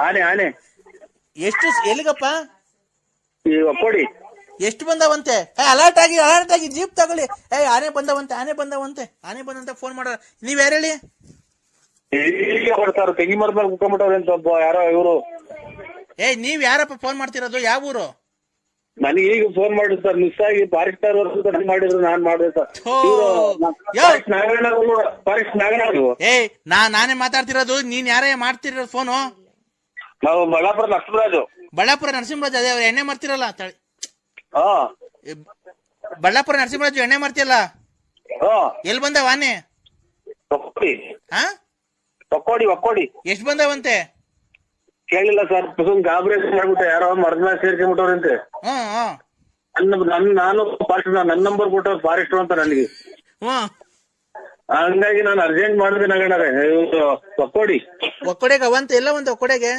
ಆನೆ ಆನೆ ಎಷ್ಟು ಎಲ್ಲಿಗಪ್ಪ? ಈ ಒಕ್ಕೋಡಿ. ಎಷ್ಟು ಬಂದವಂತೆ? ಅಲರ್ಟ್ ಆಗಿ ಜೀಪ್ ತಗೊಳ್ಳಿ. ಆನೆ ಬಂದಂತೆ ಫೋನ್ ಮಾಡ. ನೀವ್ ಯಾರು ಹೇಳಿ? ಈಗ ಬರ್ತಾರ ತೆಂಗಿ ಮರದಲ್ಲಿ ಕುತ್ಕೊಂಡ್ಬಿಟ್ಟವ್ರೆ ಅಂತ ಒಬ್ಬ ಯಾರೋ ಇವರು. ನೀವ್ ಯಾರಪ್ಪ ಫೋನ್ ಮಾಡ್ತಿರೋದು? ಯಾವ ಊರು? ನನಗೆ ಈಗ ಫೋನ್ ಮಾಡಿದ್ರು ಸರ್, ಮಿಸ್ ಆಗಿ ಫಾರೆಸ್ಟ್ ಮಾಡಿದ್ರು, ನಾನ್ ಮಾಡಿದೆ ಸರ್. ಫಾರೆಸ್ಟ್ ನಾಗಣ್ಣ. ನಾನೇ ಮಾತಾಡ್ತಿರೋದು. ನೀನ್ ಯಾರೇ ಮಾಡ್ತಿರೋದು ಫೋನು? ನಾವು ಬಳ್ಳಾಪುರ ನರಸಿಂಹರಾಜು. ಬಳ್ಳಾಪುರ ನರಸಿಂಹರಾಜು, ಅದೇ ಎಣ್ಣೆ ಮಾಡ್ತಿರಲ್ಲ. ಬಳ್ಳಾಪುರ ನರಸಿಂಹರಾಜು ಎಣ್ಣೆ ಮಾಡ್ತಿಯಲ್ಲ, ಎಲ್ಲಿ ಬಂದವ ಆನೆ? ಒಕ್ಕೋಡಿ. ಎಷ್ಟ್ ಬಂದವಂತೆ? ಕೇಳಿಲ್ಲ ಸರ್, ಗಾಬರಿ ಮಾಡ್ಬಿಟ್ಟೆ. ಯಾರೋ ಮರದ ಮೇಲೆ ಸೇರ್ಕೊಂಡ್ಬಿಟ್ಟವ್ರಂತೆ. ನಾನು ಫಾರೆಸ್ಟ್, ನನ್ನ ನಂಬರ್ ಕೊಟ್ಟವ್ರು ಫಾರೆಸ್ಟ್ ಅಂತ ನನಗೆ. ಹಂಗಾಗಿ ನಾನು ಅರ್ಜೆಂಟ್ ಮಾಡಿದೆ ನಗಣರೆ. ಒಕ್ಕೋಡೆಗೆ ಅವಂತ ಎಲ್ಲ ಒಂದು ಒಕ್ಕೋಡೆಗೆ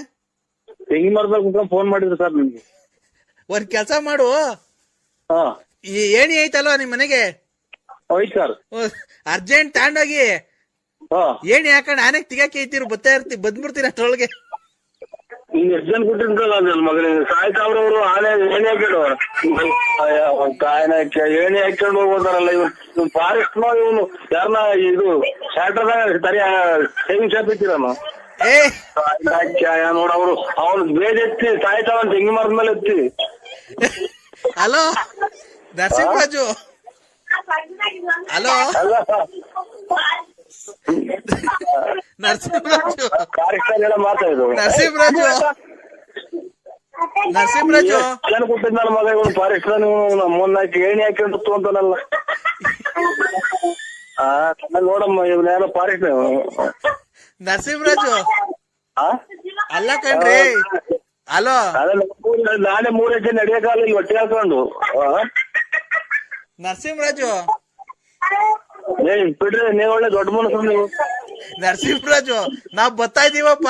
ತೆಂಗಿ ಮರದಲ್ಲಿ ಕುತ್ಕೊಂಡು ಫೋನ್ ಮಾಡಿದ್ರು ಸರ್ ನನಗೆ. ಒಂದ್ ಕೆಲ್ಸ ಮಾಡು, ಈ ಏಣಿ ಐತಲ್ವ ನಿಮ್ ಮನೆಗೆ, ಹೋಯ್ತು ಸರ್, ಅರ್ಜೆಂಟ್ ತಗೊಂಡೋಗಿ ಏಣಿ ಹಾಕೊಂಡ್ ಆನೆಗ್ ತಿಗಾಕಿ ಐತಿರು ಬಂದ್ಬಿಡ್ತೀರ ಅಷ್ಟ್ರೊಳಗೆ. ನೀನ್ ಎಷ್ಟು ಜನ ಕೊಟ್ಟಿರ್ತಾರ ನನ್ನ ಮಗನಿಗೆ ಸಾಯ್ತಾವ್ರವ್ರು. ಆನೆ ಏಣಿ ಹಾಕೊಂಡು ಏಣಿ ಹಾಕೊಂಡು ಹೋಗ್ಬೋದಾರಲ್ಲ ಇವ್ನು. ಫಾರೆಸ್ಟ್ ಇವನು ಯಾರನ್ನ ಇದು ಸ್ಯಾಟ್ರದಾಗ ಸರಿ ಸೇವಿಂಗ್ ಶಾಪ್ ಇಟ್ಟಿರನು ನೋಡ. ಅವ್ನು ಬೇಜ್ ಎತ್ತಿ ಸಾಯ್ತಾವ ತೆಂಗಿ ಮರದ ಮೇಲೆ ಎತ್ತಿ. ಹಲೋ ನರಸಿಂಹರಾಜು, ಹಲೋ ನರಸಿಂಹರಾಜು, ಜನ ಕೊಟ್ಟಿದ್ ನನ್ನ ಮಗ ಇವನು ಫಾರೆಸ್ಟ್. ಮೊನ್ನಾಕಿ ಏಣಿ ಹಾಕೊಂಡು ಅಂತಾನಲ್ಲ. ನೋಡಮ್ಮ ಇವ್ನ ಯಾರೋ ಫಾರೆಸ್ಟ್ ನರಸಿಂಹರಾಜು. ಅಲ್ಲ ಕಣ್ರಿ, ಹಲೋ ನಾನೇ 3 ಹೆಜ್ಜೆ ನಡೆಯಕ್ಕಾಗಲ್ಲ ಇಲ್ಲಿ ಹೊಟ್ಟೆ ಹಾಕೊಂಡು. ನರಸಿಂಹರಾಜು ಬಿಡ್ರಿ, ನೀವ್ ಒಳ್ಳೆ ದೊಡ್ಡ ಮನಸ್ಸು ನೀವು. ನರಸಿಂಹರಾಜು, ನಾವ್ ಬರ್ತಾ ಇದೀವಪ್ಪ.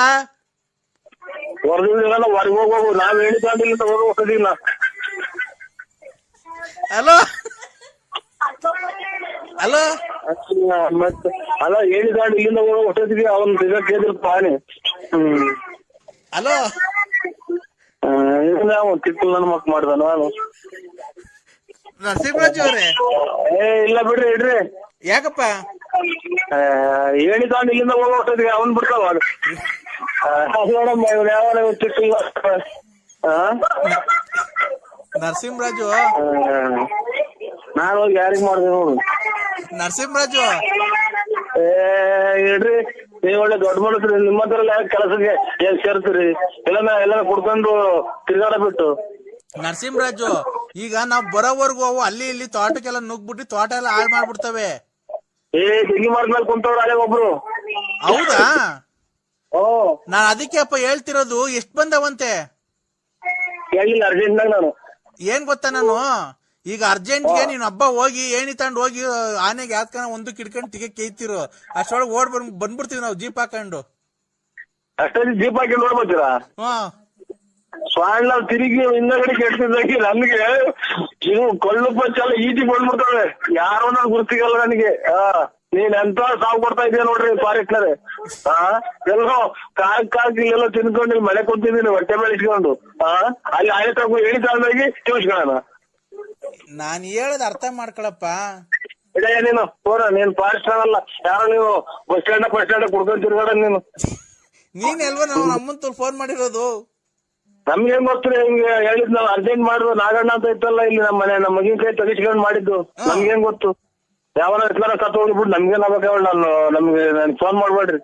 ಹೊರಗಿಲ್ಲ, ಹೊರಗೆ ಹೋಗು. ನಾವ್ ಹೇಳಿಲ್ಲ ಹೋಗೋದಿಲ್ಲ. ಹಲೋ ಹಲೋ ಮತ್ತೆ ಅಲ್ಲ ಹೇಳಿದಾಂಡ್ ಇಲ್ಲಿಂದ ಹೋಗೋ ಹೊಟ್ಟದಿಗೆ ಅವನ್ ಕೇಳಿದ್ರಪ್ಪ ಆನೆ. ಹಲೋ ತಿಕ್ಕಲ್ ನನ್ನ ಮಕ್ ಮಾಡ್ದ ನಾನು. ನರಸಿಂಹರಾಜು ಅವ್ರೆ, ಇಲ್ಲ ಬಿಡ್ರಿ ಇಡ್ರಿ. ಯಾಕಪ್ಪ? ಹೇಳಿದಾಂಡ್ ಇಲ್ಲಿಂದ ಹೋಗೋ ಹೊಟ್ಟದಿಗೆ ಅವನ್ ಬಿಡ್ತಾವ. ನೋಡಮ್ಮ ಇವ್ರು ಯಾವ ತಿಕ್ಕಲ್. ನರಸಿಂಹರಾಜು, ನಾನು ಹೋಗಿ ಯಾರಿಗ್ ಮಾಡ್ದೆ ನೋಡು. ನರಸಿಂಹರಾಜು ಇಡ್ರಿ, ನೀವ್ ಒಳ್ಳೆ ದೊಡ್ಡ ಮನಸ್ರಿ. ನಿಮ್ಮ ಹತ್ರ ಕೆಲಸಕ್ಕೆ ಏನ್ ಸೇರ್ತೀರಿ? ಎಲ್ಲ ಕುಡ್ಕೊಂಡು ತಿರ್ಗಾಡ ಬಿಟ್ಟು. ನರಸಿಂಹರಾಜು, ಈಗ ನಾವ್ ಬರೋವರ್ಗು ಅವು ಅಲ್ಲಿ ಇಲ್ಲಿ ತೋಟಕ್ಕೆಲ್ಲ ನುಗ್ಬಿಟ್ಟು ತೋಟ ಎಲ್ಲ ಹಾಳು ಮಾಡ್ಬಿಡ್ತವೆ. ತೆಂಗಿ ಮರದ್ಮೇಲೆ ಕುಂತವ್ರು ಅಲ್ಲೇ ಒಬ್ರು. ಹೌದಾ? ನಾನ್ ಅದಕ್ಕೆ ಅಪ್ಪ ಹೇಳ್ತಿರೋದು. ಎಷ್ಟ್ ಬಂದವಂತೆ? ಹೇಳಿಲ್ಲ, ಅರ್ಜೆಂಟ್ನಾಗ ನಾನು. ಏನ್ ಗೊತ್ತಾ, ನಾನು ಈಗ ಅರ್ಜೆಂಟ್ಗೆ ನೀನ್ ಹಬ್ಬ ಹೋಗಿ ಏಣಿ ತಗೊಂಡು ಹೋಗಿ ಆನೆಗೆ ಯಾತ್ಕನ ಒಂದು ಕಿಡ್ಕೊಂಡು ತಿಗೆ ಕೇಯ್ತಿರು. ಅಷ್ಟೊಳಗೆ ಬಂದ್ಬಿಡ್ತೀವಿ ನಾವು ಜೀಪ್ ಹಾಕೊಂಡು. ಅಷ್ಟೊಂದು ಜೀಪ್ ಹಾಕಿ ನೋಡ್ಬೋತೀರಾ? ಸ್ವಾಣ ತಿರುಗಿ ಹಿಂದಗಡೆ ಕೆಡ್ತಿದ್ದಾಗಿ ನನ್ಗೆ ಇವು ಕೊಳ್ಳು ಪಚ್ಚೆಲ್ಲ ಈಜಿ ಬಂದ್ಬಿಡ್ತವೆ. ಯಾರೋ ನನ್ ಗುರ್ತಿಗಲ್ಲ ನನಗೆ. ನೀನ್ ಎಂತ ಸಾವು ಕೊಡ್ತಾ ಇದೀಯ ನೋಡ್ರಿ ಫಾರೆಸ್ಟ್ನರೆ. ಎಲ್ಲೋ ಕಾಕಿ ಇಲ್ಲೆಲ್ಲ ತಿನ್ಕೊಂಡು ಇಲ್ಲಿ ಮಳೆ ಕೊಡ್ತಿದ್ದೀನಿ ಹೊಟ್ಟೆ ಮೇಲೆ ಇಟ್ಕೊಂಡು. ಅಲ್ಲಿ ಆನೆ ತಗೋ ಹೇಳಿ ತಗೊಂಡೋಗಿ ತಿಳ್ಸ್ಕೊಳ್ಳೋಣ. ನಾನ್ ಹೇಳೋದ್ ಅರ್ಥ ಮಾಡ್ಕೊಳಪ್ಪ. ನೀನು ಫೋನ್ ನೀನ್ ಫಾರೆಸ್ಟ್ ಅಲ್ಲ, ಯಾರೋ ನೀವು ಬಸ್ ಸ್ಟ್ಯಾಂಡ್ ಕುಡ್ಕೊಂಡ್ ತಿರ್ಗಾಡ ನೀನು. ನೀನ್ ಎಲ್ವ ನಾವು ನಮ್ಮಂತ ಫೋನ್ ಮಾಡಿರೋದು. ನಮ್ಗೇನ್ ಗೊತ್ತಿರಿ, ಹಿಂಗೆ ಹೇಳಿದ್ ನಾವ್ ಅರ್ಜೆಂಟ್ ಮಾಡುದು. ನಾಗಣ್ಣ ಅಂತ ಇತ್ತಲ್ಲ ಇಲ್ಲಿ ನಮ್ಮ ಮಗಿನ ಕೈ ತೆಗಿಸ್ಕೊಂಡ್ ಮಾಡಿದ್ದು. ನಮ್ಗೇನ್ ಗೊತ್ತು? ಯಾವನ ಸತ್ತು ಹೋಗ್ಬಿಟ್ಟು ನಮ್ಗೇನ್ ಆಗ್ಬೇಕು? ನನ್ಗೆ ಫೋನ್ ಮಾಡ್ಬೇಡ್ರಿ.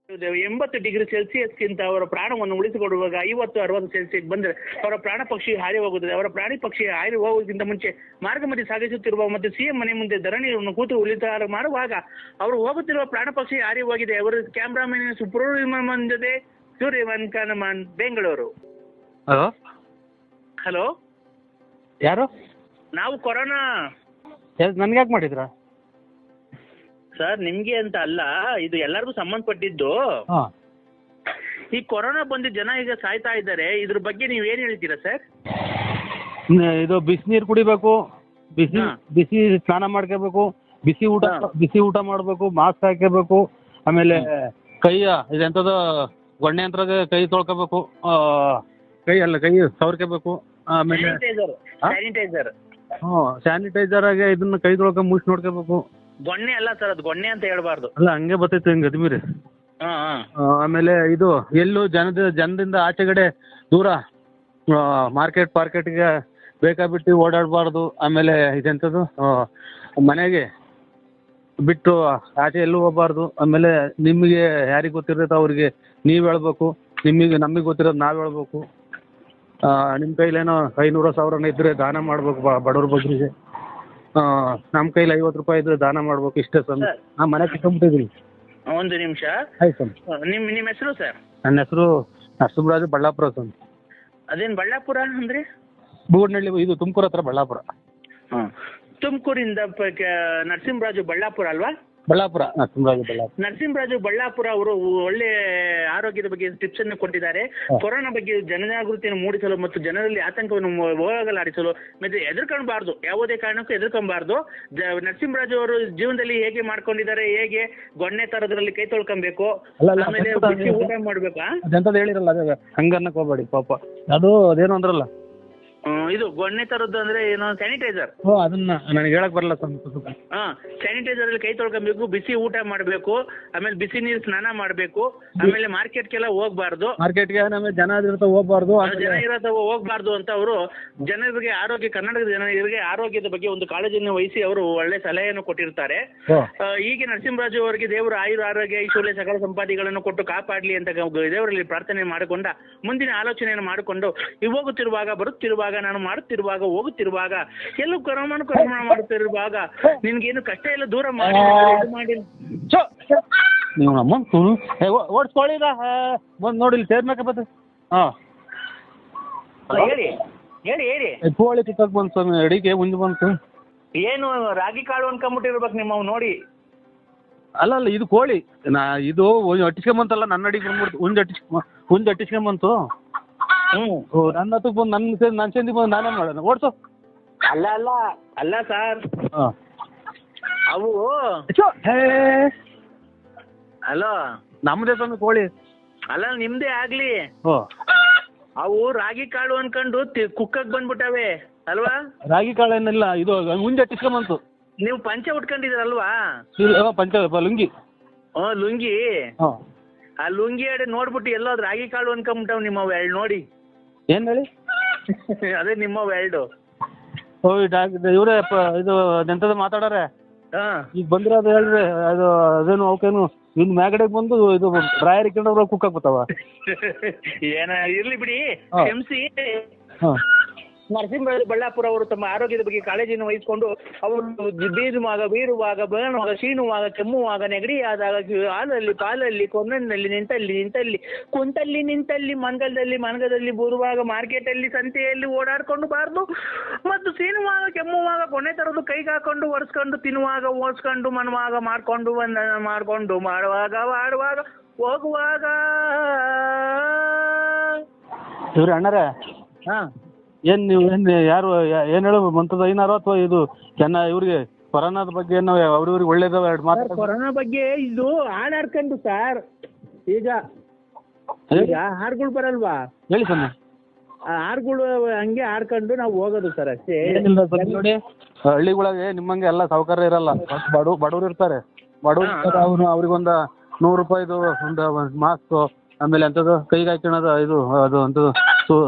80 ಡಿಗ್ರಿ ಸೆಲ್ಸಿಯಸ್ಗಿಂತ ಅವರ ಪ್ರಾಣವನ್ನು ಉಳಿಸಿಕೊಡುವಾಗ 50-60 ಸೆಲ್ಸಿಯಸ್ ಬಂದರೆ ಅವರ ಪ್ರಾಣ ಪಕ್ಷಿ ಹಾರಿ ಹೋಗುತ್ತದೆ. ಅವರ ಪ್ರಾಣಿ ಪಕ್ಷಿ ಹಾರಿ ಹೋಗುವುದಕ್ಕಿಂತ ಮುಂಚೆ ಮಾರ್ಗ ಮಧ್ಯೆ ಸಾಗಿಸುತ್ತಿರುವ ಮತ್ತು ಸಿಎಂ ಮನೆ ಮುಂದೆ ಧರಣಿಯನ್ನು ಕೂತು ಉಳಿತಾರ ಮಾಡುವಾಗ ಅವರು ಹೋಗುತ್ತಿರುವ ಪ್ರಾಣ ಪಕ್ಷಿ ಹಾರಿ ಹೋಗಿದೆ. ಅವರು ಕ್ಯಾಮ್ರಾಮನ್ ಸುಬ್ರಹ್ಮಣ್ಯನ್ ಜೊತೆ ಸೂರ್ಯವನ್ ಕನಮನ್, ಬೆಂಗಳೂರು. ಹಲೋ ಹಲೋ, ಯಾರು? ನಾವು ಕೊರೋನಾ. ನನ್ಗೆ ಯಾಕೆ ಮಾಡಿದ್ರಾ ಸರ್? ನಿಮ್ಗೆ ಅಂತ ಅಲ್ಲ, ಇದು ಎಲ್ಲರಿಗೂ ಸಂಬಂಧಪಟ್ಟಿದ್ದು. ಈ ಕೊರೋನಾ ಬಂದು ಜನ ಈಗ ಸಾಯ್ತಾ ಇದ್ದಾರೆ. ಇದ್ರ ಬಗ್ಗೆ ನೀವ್ ಏನ್ ಹೇಳ್ತೀರಾ ಸರ್? ಇದು ಬಿಸಿನೀರು ಕುಡಿಬೇಕು, ಬಿಸಿ ಸ್ನಾನ ಮಾಡ್ಕೋಬೇಕು, ಬಿಸಿ ಊಟ ಮಾಡ್ಬೇಕು, ಮಾಸ್ಕ್ ಹಾಕೋಬೇಕು. ಆಮೇಲೆ ಕೈಯ ಇದೆಂತದ ಗೊಣ್ಣೆ ಯಂತ್ರಾಗ ಕೈ ತೊಳ್ಕೊಬೇಕು, ಕೈ ಸವರ್ಕೋಬೇಕು. ಆಮೇಲೆ ಸ್ಯಾನಿಟೈಸರ್ ಹ್ಞೂ ಸ್ಯಾನಿಟೈಸರಾಗೆ ಇದನ್ನ ಕೈ ತೊಳ್ಕೊಂಡು ಮುಚ್ಚಿ ನೋಡ್ಕೋಬೇಕು. ಗೊಣ್ಣೆ ಅಲ್ಲ ಸರ್, ಅದು ಗೊಣ್ಣೆ ಅಂತ ಹೇಳ್ಬಾರ್ದು. ಅಲ್ಲ ಹಂಗೆ ಬರ್ತೈತೆ ಹಿಂಗೆ ಅದ್ಮೀರಿ. ಆಮೇಲೆ ಇದು ಎಲ್ಲೂ ಜನದಿಂದ ಆಚೆಗಡೆ ದೂರ ಮಾರ್ಕೆಟ್ಗೆ ಬೇಕಾಬಿಟ್ಟು ಓಡಾಡಬಾರ್ದು. ಆಮೇಲೆ ಇದೆಂಥದ್ದು ಮನೆಗೆ ಬಿಟ್ಟು ಆಚೆ ಎಲ್ಲೂ ಹೋಗ್ಬಾರ್ದು. ಆಮೇಲೆ ನಿಮಗೆ ಯಾರಿಗೆ ಗೊತ್ತಿರುತ್ತೆ ಅವ್ರಿಗೆ ನೀವು ಹೇಳ್ಬೇಕು, ನಮಗೆ ಗೊತ್ತಿರೋದು ನಾವು ಹೇಳ್ಬೇಕು. ನಿಮ್ಮ ಕೈಲೇನೋ 500,000 ಇದ್ದರೆ ದಾನ ಮಾಡ್ಬೇಕು ಬಡವ್ರ ಬಗ್ಗರಿಗೆ. ನಮ್ಮ ಕೈಲಿ 50 ರೂಪಾಯಿ ಇದ್ರೆ ದಾನ ಮಾಡ್ಬೇಕು. ಇಷ್ಟೇ ಸರ್. ನಾನು ಮನೆ ಕಿತ್ಕೊಂಡ್ಬಿಟ್ಟಿದ್ದೀನಿ. ಒಂದು ನಿಮಿಷ. ಆಯ್ತು ಸರ್. ನಿಮ್ಮ ಹೆಸರು ಸರ್? ನನ್ನ ಹೆಸರು ನರಸಿಂಹರಾಜು, ಬಳ್ಳಾಪುರ ಸರ್. ಅದೇನು ಬಳ್ಳಾಪುರ ಅಂದ್ರೆ? ಬೂಡ್ನಳ್ಳಿ, ಇದು ತುಮಕೂರು ಹತ್ರ ಬಳ್ಳಾಪುರ. ತುಮಕೂರಿಂದ ನರಸಿಂಹರಾಜು ಬಳ್ಳಾಪುರ ಅಲ್ವಾ? ಬಳ್ಳಾಪುರ, ನರಸಿಂಹರಾಜು ಬಳ್ಳಾಪುರ ಅವರು ಒಳ್ಳೆ ಆರೋಗ್ಯದ ಬಗ್ಗೆ ಟಿಪ್ಸ್ ಅನ್ನು ಕೊಟ್ಟಿದ್ದಾರೆ. ಕೊರೋನಾ ಬಗ್ಗೆ ಜನಜಾಗೃತಿಯನ್ನು ಮೂಡಿಸಲು ಮತ್ತು ಜನರಲ್ಲಿ ಆತಂಕವನ್ನು ಹೋಗಲಾಡಿಸಲು ಮತ್ತೆ ಎದುರ್ಕೊಳ್ಬಾರ್ದು, ಯಾವುದೇ ಕಾರಣಕ್ಕೂ ಎದುರ್ಕೊಬಾರ್ದು. ನರಸಿಂಹರಾಜು ಅವರು ಜೀವನದಲ್ಲಿ ಹೇಗೆ ಮಾಡ್ಕೊಂಡಿದ್ದಾರೆ, ಹೇಗೆ ಗೊಣ್ಣೆ ತರದ್ರಲ್ಲಿ ಕೈ ತೊಳ್ಕೊಬೇಕು, ಆಮೇಲೆ ಊಟ ಮಾಡ್ಬೇಕಾ ಅಂತ ಹೇಳಿರಲ್ಲ, ಅದೇ ಹಂಗನ್ನಕ್ ಹೋಗ್ಬೇಡಿ ಪಾಪ. ಅದು ಅದೇನು ಅಂದ್ರಲ್ಲ, ಇದು ಗೊಣ್ಣೆ ತರದ್ದು ಅಂದ್ರೆ ಏನೋ ಸ್ಯಾನಿಟೈಸರ್. ಅದನ್ನ ನನಗೆ ಹೇಳಕ್ ಬರಲ್ಲ. ಸ್ಯಾನಿಟೈಸರ್ ಅಲ್ಲಿ ಕೈ ತೊಳ್ಕೊಬೇಕು, ಬಿಸಿ ಊಟ ಮಾಡ್ಬೇಕು, ಆಮೇಲೆ ಬಿಸಿ ನೀರು ಸ್ನಾನ ಮಾಡ್ಬೇಕು, ಆಮೇಲೆ ಮಾರ್ಕೆಟ್ಗೆಲ್ಲ ಹೋಗ್ಬಾರ್ದು. ಮಾರ್ಕೆಟ್ಗೆ ಜನ ಇರತ್ತ ಹೋಗ್ಬಾರ್ದು, ಜನ ಇರತ್ತ ಹೋಗ್ಬಾರ್ದು ಅಂತ ಅವರು ಜನರಿಗೆ ಕರ್ನಾಟಕದ ಜನರಿಗೆ ಆರೋಗ್ಯದ ಬಗ್ಗೆ ಒಂದು ಕಾಳಜಿಯನ್ನು ವಹಿಸಿ ಅವರು ಒಳ್ಳೆ ಸಲಹೆಯನ್ನು ಕೊಟ್ಟಿರ್ತಾರೆ. ಹೀಗೆ ನರಸಿಂಹರಾಜು ಅವರಿಗೆ ದೇವರು ಆರೋಗ್ಯ ಐಶ್ವರ್ಯ ಸಕಲ ಸಂಪಾದಿಗಳನ್ನು ಕೊಟ್ಟು ಕಾಪಾಡ್ಲಿ ಅಂತ ದೇವರಲ್ಲಿ ಪ್ರಾರ್ಥನೆ ಮಾಡಿಕೊಂಡ ಮುಂದಿನ ಆಲೋಚನೆಯನ್ನು ಮಾಡಿಕೊಂಡು ಹೋಗುತ್ತಿರುವಾಗ, ಬರುತ್ತಿರುವಾಗ, ನಾನು ಮಾಡುತ್ತಿರುವಾಗ, ಹೋಗುತ್ತಿರುವಾಗ, ಎಲ್ಲೂ ಕರ್ಮ ಮಾಡುತ್ತಿರುವಾಗ ನಿನ್ಗೇನು ಕಷ್ಟ ಎಲ್ಲ ದೂರ ಮಾಡಿ ನೀವು ಓಡಿಸ್ಕೊಳ್ಳಿ. ಬಂದು ನೋಡಿ ಸೇರ್ಬೇಕ ಬತ್ತ. ಹೇಳಿ ಹೇಳಿ ಹೇಳಿ. ಕೋಳಿ ಕಿತ್ತಕ್ ಬಂತು ಸ್ವಾಮಿ, ಅಡಿಗೆ ಮುಂದೆ ಬಂತು. ಏನು ರಾಗಿ ಕಾಳು ಅನ್ಕೊಂಡ್ಬಿಟ್ಟಿರ್ಬೇಕು ನಿಮ್ಮ ನೋಡಿ. ಅಲ್ಲ ಇದು ಕೋಳಿ ಇದು ಅಟ್ಟಿಸ್ಕೊಂಬಂತಲ್ಲ, ನನ್ನ ಅಡಿಗೆ ಬಂದ್ಬಿಡ್ತು. ಹುಂಜ್ ಅಟ್ಟಿಸ್ಕೊಂಬಂತು. ನನ್ನ ಹತ್ತಕ್ಕೆ ಬಂದು ನನ್ನ ಚೆಂದಿ ಬಂದು ನಾನೇನು ಮಾಡೋಣ, ಓಡಿಸು. ಅಲ್ಲ ಸರ್, ಅವು ಅಲೋ ನಮ್ದೇ ಸ್ವಾಮಿ ಕೋಳಿ. ಅಲ್ಲ ನಿಮ್ದೇ ಆಗ್ಲಿ, ಅವು ರಾಗಿ ಕಾಳು ಅನ್ಕೊಂಡು ಕುಕ್ಕಕ್ ಬಂದ್ಬಿಟ್ಟವೆ ಅಲ್ವಾ? ರಾಗಿ ಕಾಳು ಏನಿಲ್ಲ, ಇದು ಹುಂಜ್ ಅಟ್ಟಿಸ್ಕೊಂಬಂತು. ನೀವು ಪಂಚೆ ಉಟ್ಕೊಂಡಿದ್ದೀರಲ್ವಾ? ಪಂಚೆ ಲುಂಗಿ. ಲುಂಗಿ. ಆ ಲುಂಗಿ ಅಡೆ ನೋಡ್ಬಿಟ್ಟು ಎಲ್ಲೋದ್ ರಾಗಿ ಕಾಳು ಅನ್ಕೊಂಬಿಟ್ಟವ್ ನಿಮ್ಮವ್ ಎರಡು ನೋಡಿ. ಏನ್ ಹೇಳಿ? ಅದೇ ನಿಮ್ಮವ್ ಎರಡು. ಇವ್ರೇ ಇದು ಎಂತದ ಮಾತಾಡಾರೆ. ಈಗ ಬಂದಿರೋದು ಹೇಳ್ರಿ, ಅದು ಅದೇನು ಅವಕೇನು ಇನ್ ಮ್ಯಾಗಡೆಗೆ ಬಂದು ಇದು ಡ್ರಾಯರ್ ಇಟ್ಕೊಂಡ್ರೆ ಕುಕ್ ಆಗ್ಬಿಡ್ತಾವ. ಏನ ಇರ್ಲಿ ಬಿಡಿ, ಕ್ಷಮಿಸಿ. ನರಸಿಂಹರಾಜು ಬಳ್ಳಾಪುರ ಅವರು ತಮ್ಮ ಆರೋಗ್ಯದ ಬಗ್ಗೆ ಕಾಳಜಿಯನ್ನು ವಹಿಸಿಕೊಂಡು ಅವರು ಬೀರುವಾಗ ಬೇಣುವಾಗ ಶೀಣುವಾಗ ಕೆಮ್ಮುವಾಗ ನೆಗಡಿಯಾದಾಗ ಹಾಲಲ್ಲಿ ಪಾಲಲ್ಲಿ ಕೊನ್ನಲ್ಲಿ ನಿಂತಲ್ಲಿ ಕುಂತಲ್ಲಿ ನಿಂತಲ್ಲಿ ಮನಗದಲ್ಲಿ ಬೂರುವಾಗ ಮಾರ್ಕೆಟಲ್ಲಿ ಸಂತೆಯಲ್ಲಿ ಓಡಾಡ್ಕೊಂಡು ಬಾರ್ದು ಮತ್ತು ಸೀನುವಾಗ ಕೆಮ್ಮುವಾಗ ಕೊನೆ ತರದು ಕೈಗೆ ಹಾಕೊಂಡು ಒರೆಸ್ಕೊಂಡು ತಿನ್ನುವಾಗ ಓಡಿಸ್ಕೊಂಡು ಮನುವಾಗ ಮಾಡ್ಕೊಂಡು ಮಾಡುವಾಗ ಹೋಗುವಾಗ. ಇವ್ರಿ ಅಣ್ಣರೇ, ಯಾರು ಏನ್ ಹೇಳು ಮಂತದ ಐನಾರು ಅಥವಾ ಇದು ಇವ್ರಿಗೆ ಕೊರೋನಾದ ಬಗ್ಗೆ ಏನೋ ಅವ್ರಿಗೆ ಒಳ್ಳೇದವ ಎರಡು ಮಾತು. ಕೊರೋನಾ ಬಗ್ಗೆ ಇದು ಹಾಡಾಡ್ಕೊಂಡು ಸರ್, ಈಗ ಹಾಡ್ಗಳು ಬರಲ್ವಾ ಹೇಳಿ ಸರ್. ಹಾಡ್ಗಳು ಹಂಗೆ ಆಡ್ಕೊಂಡು ನಾವು ಹೋಗೋದು ಸರ್, ಅಷ್ಟೇ. ನೋಡಿ ಹಳ್ಳಿಗಳಿಗೆ ನಿಮ್ಮಂಗೆ ಎಲ್ಲ ಸೌಕರ್ಯ ಇರಲ್ಲ, ಬಡವ್ರು ಇರ್ತಾರೆ. ಬಡವ್ರು ಅವ್ರಿಗೊಂದು 100 ರೂಪಾಯಿದು ಒಂದು ಮಾಸ್ಕ್, ಆಮೇಲೆ ಎಂಥದ್ದು ಕೈಗೆ ಹಾಕೋಣದು ಇದು ಅದು ಅಂಥದ್ದು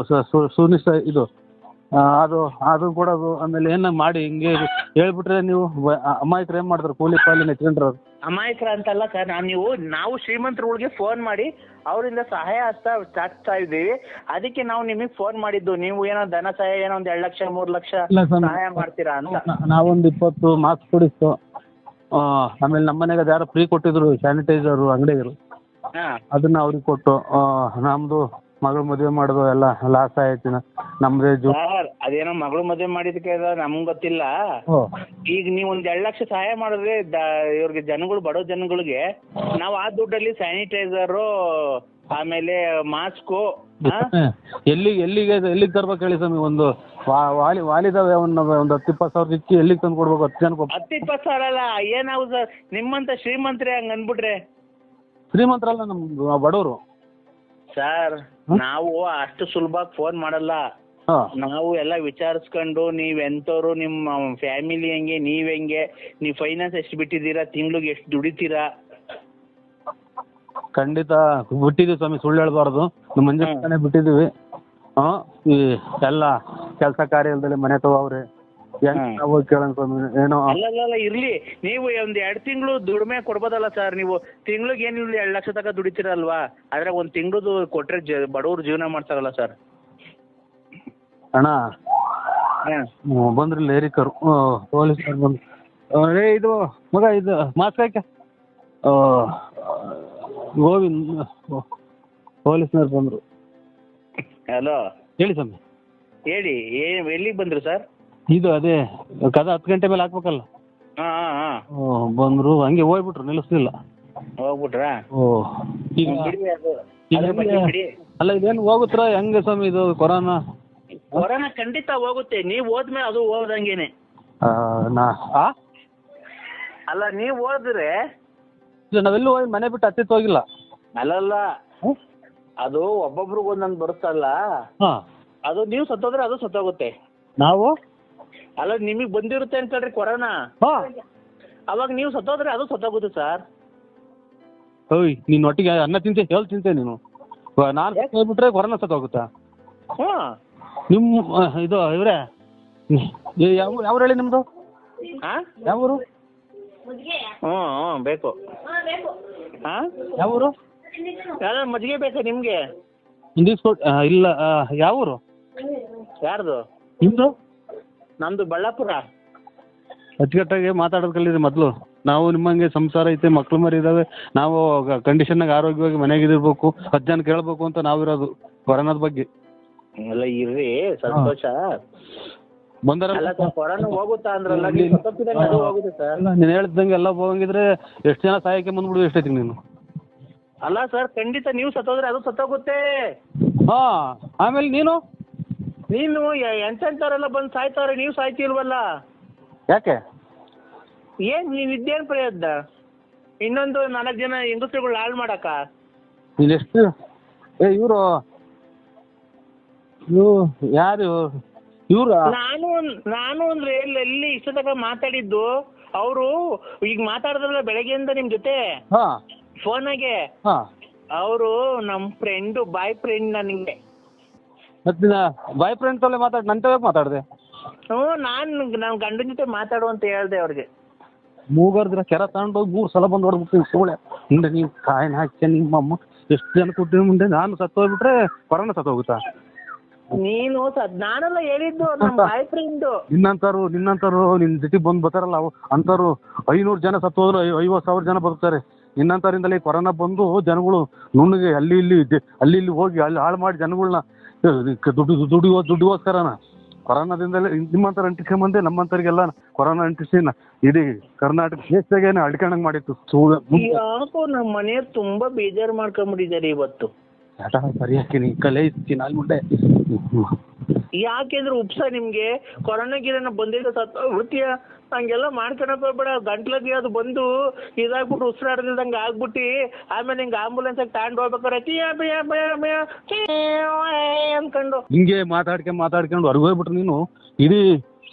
ಸುನಿಶ್ಚ ಇದು ಅದು ಕೊಡೋದು. ಆಮೇಲೆ ಏನ ಮಾಡಿ ಹಿಂಗೆ ಹೇಳ್ಬಿಟ್ರೆ ನೀವು ಅಮಾಯಕರು ಏನ್ ಮಾಡ್ತಾರೆ, ಕೂಲಿ ಪಾಲಿ ನೆಚ್ಕೊಂಡ್ರು. ಅಮಾಯಕರ ಅಂತಲ್ಲ ಸರ್, ನಾವು ಶ್ರೀಮಂತರುಗಳಿಗೆ ಫೋನ್ ಮಾಡಿ ಅವರಿಂದ ಸಹಾಯ ಹಸ್ತ ಚಾಚ್ತಾ ಇದ್ದೀವಿ. ಅದಕ್ಕೆ ನಾವು ನಿಮಗೆ ಫೋನ್ ಮಾಡಿದ್ದು. ನೀವು ಏನೋ ಧನ ಸಹಾಯ ಏನೋ ಒಂದು 2 ಲಕ್ಷ 3 ಲಕ್ಷ ಸಹಾಯ ಮಾಡ್ತೀರಾ ಅಂತ. ನಾವೊಂದು 20 ಮಾಸ್ಕ್ ಕೊಡಿಸ್ತು. ಆಮೇಲೆ ನಮ್ಮ ಮನೆಗೆ ಅದು ಯಾರೋ ಫ್ರೀ ಕೊಟ್ಟಿದ್ರು ಸ್ಯಾನಿಟೈಸರ್ ಅಂಗಡಿಗರು, ಅದನ್ನ ಅವ್ರಿಗೆ ಕೊಟ್ಟು ನಮ್ದು ಮಗಳು ಮದುವೆ ಮಾಡೋದು ಎಲ್ಲ ಲಾಸ್ ಆಯ್ತು. ನಮ್ದೇ ಅದೇನೋ ಮಗಳು ಮದುವೆ ಮಾಡಿದಕ್ಕೆ ನಮ್ಗೆ ಗೊತ್ತಿಲ್ಲ. ಈಗ ನೀವು ಒಂದು 2 ಲಕ್ಷ ಸಹಾಯ ಮಾಡಿದ್ರೆ ಇವ್ರಿಗೆ ಜನಗಳು, ಬಡವ ಜನಗಳಿಗೆ ನಾವು ಆ ದುಡ್ಡಲ್ಲಿ ಸ್ಯಾನಿಟೈಸರು ಆಮೇಲೆ ಮಾಸ್ಕು ಎಲ್ಲಿಗೆ ತರ್ಬೇಕು ಹೇಳಿ ಸ್ವಾಮಿ? ಒಂದು ವಾಲಿದಾವೆ ಒಂದು 10-20 ಸಾವಿರ ಇಕ್ಕಿ ಎಲ್ಲಿಗೆ ತಂದು ಕೊಡ್ಬೇಕು? 10 ಜನಕ್ಕೆ 10-20 ಸಾವಿರ ಅಲ್ಲ, ಏನಾವು ಸರ್ ನಿಮ್ಮಂತ ಶ್ರೀಮಂತರೇ ಹಂಗ ಅನ್ಬಿಟ್ರೆ. ಶ್ರೀಮಂತರಲ್ಲ, ನಮ್ದು ಬಡವರು. ಸರ್ ನಾವು ಅಷ್ಟು ಸುಲಭವಾಗಿ ಫೋನ್ ಮಾಡಲ್ಲ. ನಾವು ಎಲ್ಲ ವಿಚಾರಿಸ್ಕೊಂಡು ನೀವ್ ಎಂತವ್ರು, ನಿಮ್ಮ ಫ್ಯಾಮಿಲಿ ಹೆಂಗೆ, ನೀವ್ ಹೆಂಗೆ, ನೀವ್ ಫೈನಾನ್ಸ್ ಎಷ್ಟು ಬಿಟ್ಟಿದ್ದೀರಾ, ತಿಂಗ್ಳಿಗೆ ಎಷ್ಟು ದುಡಿತೀರಾ? ಖಂಡಿತ ಬಿಟ್ಟಿದ್ದೀವಿ ಸ್ವಾಮಿ, ಸುಳ್ಳು ಹೇಳ್ಬಾರ್ದು. ನಮ್ಮ ಮಂಜಾನೆ ಬಿಟ್ಟಿದ್ದೀವಿ. ಈ ಎಲ್ಲ ಕೆಲಸ ಕಾರ್ಯ ಇಲ್ದಲ್ಲಿ ಮನೆ ತಗೋವ್ರೆ, ಕೇಳೋಣ ಸ್ವಾಮಿ ಏನೋ. ಅಲ್ಲ ಇರ್ಲಿ, ನೀವು ಒಂದ್ 2 ತಿಂಗಳು ದುಡಿಮೆ ಕೊಡ್ಬೋದಲ್ಲ ಸರ್. ನೀವು ತಿಂಗ್ಳಿಗೆ ಏನಿಲ್ಲ 2 ಲಕ್ಷ ತನಕ ದುಡಿತೀರಲ್ವಾ, ಆದ್ರೆ ಒಂದ್ ತಿಂಗಳದು ಕೊಟ್ರೆ ಬಡವ್ರು ಜೀವನ ಮಾಡ್ತಾರಲ್ಲ ಸರ್. ಅಣ್ಣ ಬಂದ್ರಲ್ಲ ಏರಿಕರು ಪೊಲೀಸ್ನವ್ರು ಬಂದು, ಇದು ಮಗ ಇದು ಮಾಸ್ಕ್ ಹಾಕ, ಗೋವಿಂದ್ ಪೊಲೀಸ್ನವ್ರು ಬಂದ್ರು. ಹಲೋ ಹೇಳಿ ಸ್ವಾಮಿ. ಹೇಳಿ, ಎಲ್ಲಿಗೆ ಬಂದ್ರು ಸರ್? ಇದು ಅದೇ ಕದ 10 ಗಂಟೆ ಮೇಲೆ ಹಾಕ್ಬೇಕಲ್ಲ. ಬಂದ್ರು, ಹಂಗೆ ಹೋಗ್ಬಿಟ್ರು, ನಿಲ್ಲಿಸ್ಲಿಲ್ಲ. ಹೋಗ್ಬಿಟ್ರಾ? ಈಗ ಅಲ್ಲ ಇದೇನು ಹೋಗುತ್ತಾ ಹೆಂಗೆ ಸ್ವಾಮಿ ಇದು ಕೊರೋನಾ? ಕೊರೋನಾ ಖಂಡಿತ ಹೋಗುತ್ತೆ. ನೀವ್ ಹೋದ್ಮೇಲೆ ಅದು ಹೋದಂಗೇನೆ. ಅಲ್ಲ ನೀವ್ ಹೋದ್ರೆ ನಾವೆಲ್ಲೂ ಹೋಗಿ ಮನೆ ಬಿಟ್ಟು ಹತ್ತಿತ್ತು ಹೋಗಿಲ್ಲ. ಅಲ್ಲಲ್ಲ, ಅದು ಒಬ್ಬೊಬ್ರಿಗೆ ಒಂದೊಂದು ಬರುತ್ತಲ್ಲ, ಅದು ನೀವು ಸತ್ತೋದ್ರೆ ಅದು ಸತ್ತೋಗುತ್ತೆ. ನಾವು ಅಲ್ಲ ನಿಮಗ್ ಬಂದಿರುತ್ತೆ ಅಂತ ಹೇಳ್ರಿ ಕೊರೋನಾ, ಅವಾಗ ನೀವು ಸತ್ತೋದ್ರೆ ಅದು ಸತ್ತೋಗುತ್ತೆ ಸರ್. ಓಯ್ ನೀನ್ ಒಟ್ಟಿಗೆ ಅನ್ನ ತಿಂತೆ ಹೇಳಿ ತಿಂತೆ ನೀನು. ನಾನು ಹೋಗ್ಬಿಟ್ರೆ ಕೊರೋನಾ ಸತ್ತೋಗುತ್ತಾ? ನಿಮ್ಮ ಇದು ಇವ್ರೆ ಯಾವ ಹೇಳಿ ನಿಮ್ದು? ಯಾವ ಊರು? ಬೇಕು. ಯಾವ ಊರು? ಯಾವ್ದಾದ್ರು ಮಜ್ಜಿಗೆ ಬೇಕಾ ನಿಮ್ಗೆ? ಇಲ್ಲ, ಯಾವ ಊರು? ಯಾರ್ದು? ನಿಮ್ದು? ನಮ್ದು ಬಳ್ಳಾಪುರ. ಅಚ್ಚುಕಟ್ಟಾಗಿ ಮಾತಾಡೋದು ಕಲೀರಿ ಮೊದಲು. ನಾವು ನಿಮ್ಮಂಗೆ ಸಂಸಾರ ಐತೆ, ಮಕ್ಳು ಮರಿ ಇದಾವೆ, ನಾವು ಕಂಡೀಷನ್ನಾಗ ಆರೋಗ್ಯವಾಗಿ ಮನೆಯಾಗಿರ್ಬೇಕು, 10 ಜನ ಕೇಳಬೇಕು ಅಂತ ನಾವಿರೋದು ಕೊರೋನಾದ ಬಗ್ಗೆ. ಎಲ್ಲ ಇರ್ರಿ, ಸಂತೋಷ. ಬಂದಾರ ಕೊರೋನಾ ಹೋಗುತ್ತಾ ಅಂದ್ರಲ್ಲ, ಹೋಗುತ್ತೆ ಸರ್. ನೀನು ಹೇಳ್ದಂಗೆ ಎಲ್ಲ ಹೋಗಂಗಿದ್ರೆ ಎಷ್ಟು ಜನ ಸಹಾಯಕ್ಕೆ ಬಂದ್ಬಿಡು, ಎಷ್ಟೈತಿ ನೀನು? ಅಲ್ಲ ಸರ್, ಖಂಡಿತ ನೀವು ಸತ್ತೋದ್ರೆ ಅದು ಸತ್ತೋಗುತ್ತೆ. ಆಮೇಲೆ ನೀನು ಎಂತೆಂಥವ್ರೆಲ್ಲ ಬಂದು ಸಾಯ್ತಾವ್ರೆ, ನೀವು ಸಾಯ್ತಿಲ್ವಲ್ಲ ಯಾಕೆ? ಏನ್ ನೀವ್ ಇದ್ದೇನ್ ಪ್ರಯತ್ನ? ಇನ್ನೊಂದು 4 ಜನ ಹೆಂಗಸ್ರುಗಳು ಹಾಳು ಮಾಡಕ? ನೀನೆಷ್ಟು ಇವರು ಯಾರು ಇವ್ರ? ನಾನು ಅಂದ್ರೆ ಎಲ್ಲಿ ಇಷ್ಟ ತನಕ ಮಾತಾಡಿದ್ದು, ಅವರು ಈಗ ಮಾತಾಡಿದ್ರಲ್ಲ ಬೆಳಗ್ಗೆಯಿಂದ ನಿಮ್ ಜೊತೆ ಫೋನಾಗೆ, ಅವರು ನಮ್ ಫ್ರೆಂಡ್, ಬಾಯ್ ಫ್ರೆಂಡ್. ನನಗೆ ಬಾಯ್ ಫ್ರೆಂಡ್ ತಲೆ ನಂತ ಮಾತಾಡಿದೆ. ನಾನು ಗಂಡನ ಜೊತೆ ಮಾತಾಡು ಅಂತ ಹೇಳ್ದೆ ಅವ್ರಿಗೆ. ಮೂಗರ್ದ್ರ ಕೆರ ತಗೊಂಡೋಗಿ 3 ಸಲ ಬಂದು ಹೊಡೆದ್ಬಿಡ್ತೀನಿ ಸೋಳೆ ಮುಂದೆ. ನೀವು ಕಾಯಿನ ಹಾಕ್ಯ ನಿಮ್ಮಮ್ಮ ಎಷ್ಟು ಜನ ಕೊಟ್ಟಿನ ಮುಂದೆ ನಾನು ಸತ್ತೋಗ್ಬಿಟ್ರೆ ಕೊರೋನಾ ಸತ್ತೋಗುತ್ತಾ? ನೀನು ನಾನೆಲ್ಲ ಹೇಳಿದ್ದು ನಮ್ಮ ಬಾಯ್ ಫ್ರೆಂಡ್. ನಿನ್ನಂತಾರು ನಿನ್ನ ಜೊತೆ ಬಂದು ಬರ್ತಾರಲ್ಲ ಅಂತಾರು 500 ಜನ ಸತ್ತೋದ್ರು, 50,000 ಜನ ಬದುಕ್ತಾರೆ. ನಿನ್ನಂತರಿಂದಲೇ ಕೊರೋನಾ ಬಂದು ಜನಗಳು ನುಣ್ಣಗೆ ಅಲ್ಲಿ ಇಲ್ಲಿ ಹೋಗಿ ಅಲ್ಲಿ ಹಾಳು ಮಾಡಿ ಜನಗಳನ್ನ ದುಡ್ಡಿಗೋಸ್ಕರನ ಕೊರೋನಾದಿಂದಲೇ ನಿಮ್ಮಂತರ ಅಂಟಿಸ್ಕೊಂಬಂದೆ. ನಮ್ಮಂತರಿಗೆಲ್ಲ ಕೊರೋನಾ ಅಂಟಿಸಿ ಇಡೀ ಕರ್ನಾಟಕ ದೇಶದಾಗೇನೆ ಅಡ್ಕೊಂಡಂಗೆ ಮಾಡಿತ್ತು. ಯಾಕೋ ನಮ್ಮ ಮನೆಯವ್ರು ತುಂಬಾ ಬೇಜಾರು ಮಾಡ್ಕೊಂಡ್ಬಿಟ್ಟಿದ್ದಾರೆ ಇವತ್ತು. ಸರಿಯಾಗಿ ನೀ ಕಲೆ ಚಿನ್ನಾಲ್ ಮುಂಡೆ. ಯಾಕೆಂದ್ರೆ ಉಪ್ಸ ನಿಮ್ಗೆ ಕೊರೋನಾ ಗಿರೋನ ಬಂದಿದ್ದ ಸತ್ತೋಗ್ಬಿಡ್ತೀಯ, ಹಂಗೆಲ್ಲ ಮಾಡ್ಕೊಳಕ್ ಹೋಗ್ಬೇಡ. ಗಂಟ್ಲಗೆ ಅದು ಬಂದು ಇದಾಗ್ಬಿಟ್ಟು ಉಸಿರಾಡ್ದಿಲ್ದಂಗೆ ಆಗ್ಬಿಟ್ಟು ಆಮೇಲೆ ಹಿಂಗೆ ಆಂಬುಲೆನ್ಸ್ ತಗೊಂಡು ಹೋಗ್ಬೇಕಾರೆ ಅನ್ಕೊಂಡು ಹಿಂಗೆ ಮಾತಾಡ್ಕೊಂಡು ಹೊರಗೋಗ್ಬಿಟ್ರು ನೀನು. ಇಡೀ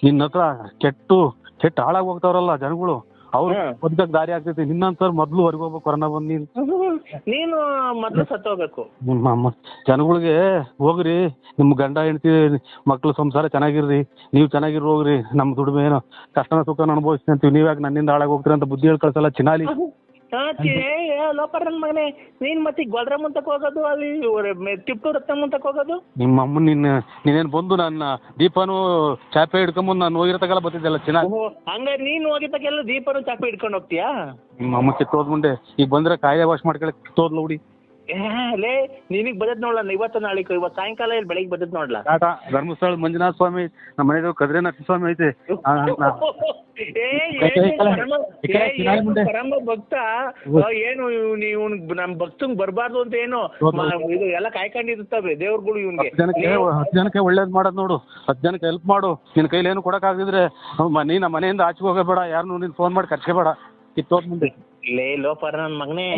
ನಿನ್ನ ಹತ್ರ ಕೆಟ್ಟ ಹಾಳಾಗಿ ಹೋಗ್ತಾವ್ರಲ್ಲ ಜನಗಳು, ಅವ್ರು ಬದುಕಕ್ ದಾರಿ ಆಗ್ತೈತಿ. ನಿನ್ನಂತ ಮೊದ್ಲು ಹೊರಗೆ ಹೋಗ್ಬೇಕು. ಕೊರೋನಾ ಬಂದು ನೀನು ಮೊದ್ಲು ಸತ್ತೋಗ್ಬೇಕು. ಜನಗಳಿಗೆ ಹೋಗ್ರಿ, ನಿಮ್ ಗಂಡ ಹೆಂಡತಿ ಮಕ್ಳು ಸಂಸಾರ ಚೆನ್ನಾಗಿರ್ರಿ, ನೀವು ಚೆನ್ನಾಗಿರ್ ಹೋಗ್ರಿ, ನಮ್ ದುಡಿಮೆ ಏನೋ ಕಷ್ಟನ ಸುಖನ ಅನುಭವಿಸ್ತೀನಿ ಅಂತೀವಿ. ನೀವ್ಯಾಕೆ ನನ್ನಿಂದ ಹಾಳಾಗಿ ಹೋಗ್ತೀರಿ ಅಂತ ಬುದ್ಧಿ ಹೇಳ್ ಕಳ್ಸಲ್ಲ ಚಿನಾಲಿ. ಲೋಪರ್ ನನ್ ಮಗನೇ, ನೀನ್ ಮತ್ತೆ ಗೊಲ್ರ ಮುಂತಕ್ ಹೋಗೋದು, ಅಲ್ಲಿ ತಿಪ್ಟೂರ್ ರತ್ನ ಮುಂತಕ್ ಹೋಗೋದು. ನಿಮ್ಮ ಅಮ್ಮ ನೀನೇನ್ ಬಂದು ನನ್ನ ದೀಪನು ಚಾಪೆ ಹಿಡ್ಕೊಂಬಂದು ನಾನು ಹೋಗಿರತಕ್ಕಲ್ಲ ಬರ್ತಿದ್ದೆಲ್ಲ ಚಿನಾಲಿ. ಹಂಗ ನೀನ್ ಹೋಗಿದ್ದಕ್ಕೆಲ್ಲ ದೀಪನು ಚಾಪೆ ಹಿಡ್ಕೊಂಡು ಹೋಗ್ತೀಯಾ? ನಿಮ್ಮ ಅಮ್ಮ ಕಿತ್ತೋದ್ ಮುಂದೆ ಈಗ ಬಂದ್ರೆ ಕಾಯಿಲೆ ವಾಶ್ ಮಾಡ್ಕೊಳಕ್ ಕಿತ್ತೋದ್ಲ ಹುಡಿ. ಲೇ ನಿನಗ್ ಬದತ್ ನೋಡ್ಲ, ಇವತ್ತು ಸಾಯಂಕಾಲ ಇಲ್ಲಿ ಬೆಳಿಗ್ಗೆ ಬದತ್ ನೋಡ್ಲಾ. ಧರ್ಮಸ್ಥಳ ಮಂಜುನಾಥ ಸ್ವಾಮಿ, ನಮ್ಮ ಮನೆ ಕದ್ರಿ ನರಸಿಂಹ ಸ್ವಾಮಿ ಐತೆ. ಪರಮ ಭಕ್ತ ಏನು ನೀವು ನಮ್ ಭಕ್ತಂಗ್ ಬರ್ಬಾರ್ದು ಅಂತ ಏನು ಇದು ಎಲ್ಲ ಕಾಯ್ಕೊಂಡಿರ್ತವೆ ದೇವ್ರುಗಳು ಇವ್ನಿಗೆ. 10 ಜನಕ್ಕೆ ಒಳ್ಳೇದ್ ಮಾಡೋದ್ ನೋಡು, 10 ಜನಕ್ಕೆ ಹೆಲ್ಪ್ ಮಾಡು. ನಿನ್ ಕೈಲಿ ಏನು ಕೊಡಕ್ ಆಗಿದ್ರೆ ನೀ ನಮ್ಮ ಮನೆಯಿಂದ ಆಚೆ ಹೋಗಬೇಡ, ಯಾರನ್ನು ನೀನ್ ಫೋನ್ ಮಾಡಿ ಕರ್ಸ್ಕೋಬೇಡ. ಕಿತ್ತೋದ್ ಮುಂದೆ ಲೇ ಲೋಪರ್ ನನ್ ಮಗನೇ.